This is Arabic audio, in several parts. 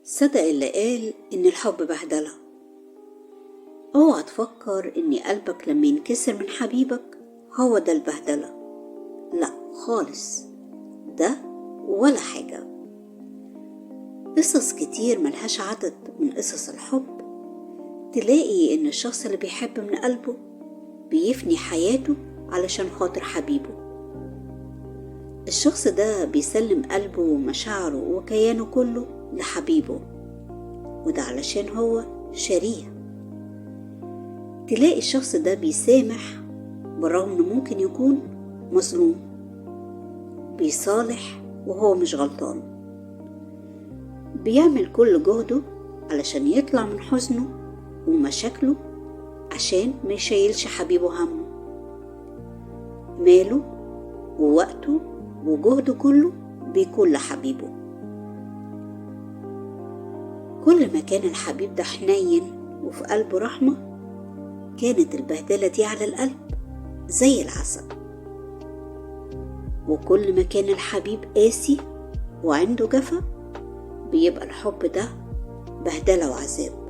صدق اللي قال إن الحب بهدلة. اوعى تفكر إن قلبك لما ينكسر من حبيبك هو ده البهدلة، لا خالص، ده ولا حاجة. قصص كتير ملهاش عدد من قصص الحب تلاقي إن الشخص اللي بيحب من قلبه بيفني حياته علشان خاطر حبيبه. الشخص ده بيسلم قلبه ومشاعره وكيانه كله لحبيبه، وده علشان هو شريه. تلاقي الشخص ده بيسامح بالرغم انه ممكن يكون مظلوم، بيصالح وهو مش غلطان، بيعمل كل جهده علشان يطلع من حزنه ومشاكله عشان ما يشيلش حبيبه همه. ماله ووقته وجهده كله بيكون لحبيبه. كل ما كان الحبيب ده حنين وفي قلبه رحمة كانت البهدلة دي على القلب زي العسل، وكل ما كان الحبيب قاسي وعنده جفا بيبقى الحب ده بهدلة وعذاب.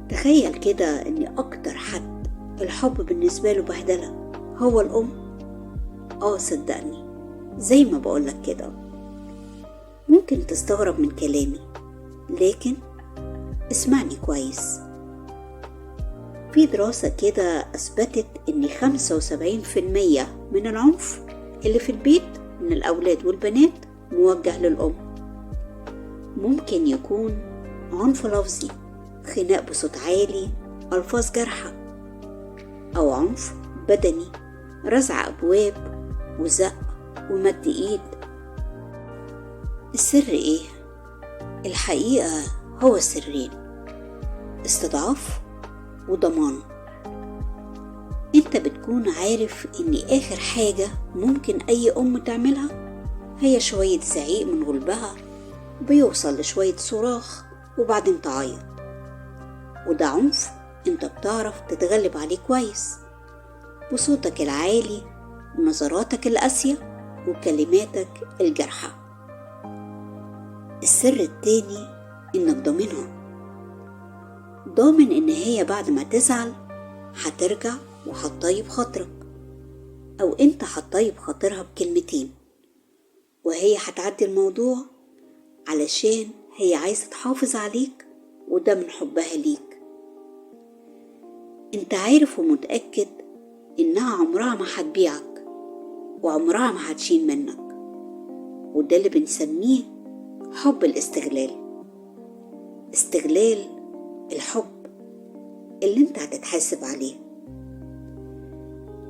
تخيل كده ان اكتر حد الحب بالنسبة له بهدلة هو الام. صدقني زي ما بقولك كده. ممكن تستغرب من كلامي لكن اسمعني كويس. في دراسة كده أثبتت إن 75% من العنف اللي في البيت من الأولاد والبنات موجه للأم. ممكن يكون عنف لفظي، خناق بصوت عالي، ألفاظ جارحة، أو عنف بدني، رزع أبواب وزق ومد إيد. السر إيه؟ الحقيقة هو سرين: استضعاف وضمان. انت بتكون عارف ان اخر حاجة ممكن اي ام تعملها هي شوية زعيق من غلبها بيوصل لشوية صراخ وبعدين تعيط، وده عنف انت بتعرف تتغلب عليه كويس بصوتك العالي ونظراتك القاسية وكلماتك الجارحة. السر التاني انك ضامن ان هي بعد ما تزعل هترجع وهتطيب خاطرك، او انت هتطيب خاطرها بكلمتين وهي هتعدي الموضوع علشان هي عايزة تحافظ عليك، وده من حبها ليك. انت عارف ومتأكد انها عمرها ما هتبيعك وعمرها ما هتشيل منك، وده اللي بنسميه حب استغلال الحب اللي انت هتتحاسب عليه.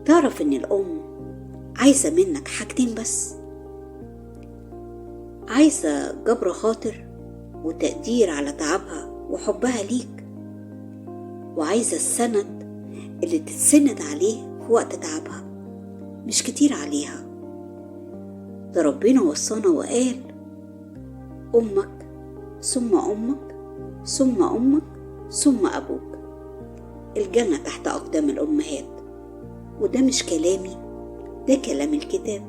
تعرف ان الام عايزة منك حاجتين بس: عايزة جبر خاطر وتقدير على تعبها وحبها ليك، وعايزة السند اللي تتسند عليه في وقت تعبها، مش كتير عليها. ده ربنا وصانا وقال: أمك ثم أمك ثم أمك ثم أبوك. الجنة تحت أقدام الأمهات، وده مش كلامي، ده كلام الكتاب.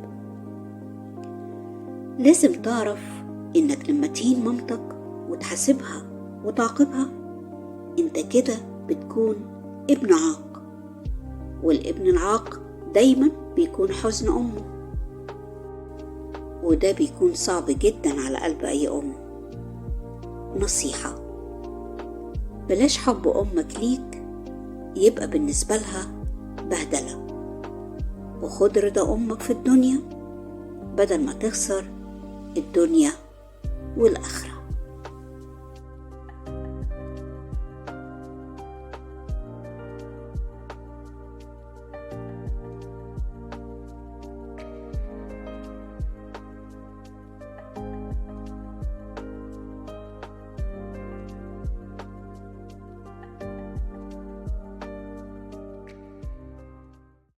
لازم تعرف إنك لما تهين مامتك وتحاسبها وتعاقبها انت كده بتكون ابن عاق، والابن العاق دايما بيكون حزن أمه، وده بيكون صعب جدا على قلب أي أم. نصيحة: بلاش حب أمك ليك يبقى بالنسبة لها بهدلة، وخد رضا أمك في الدنيا بدل ما تخسر الدنيا والآخرة.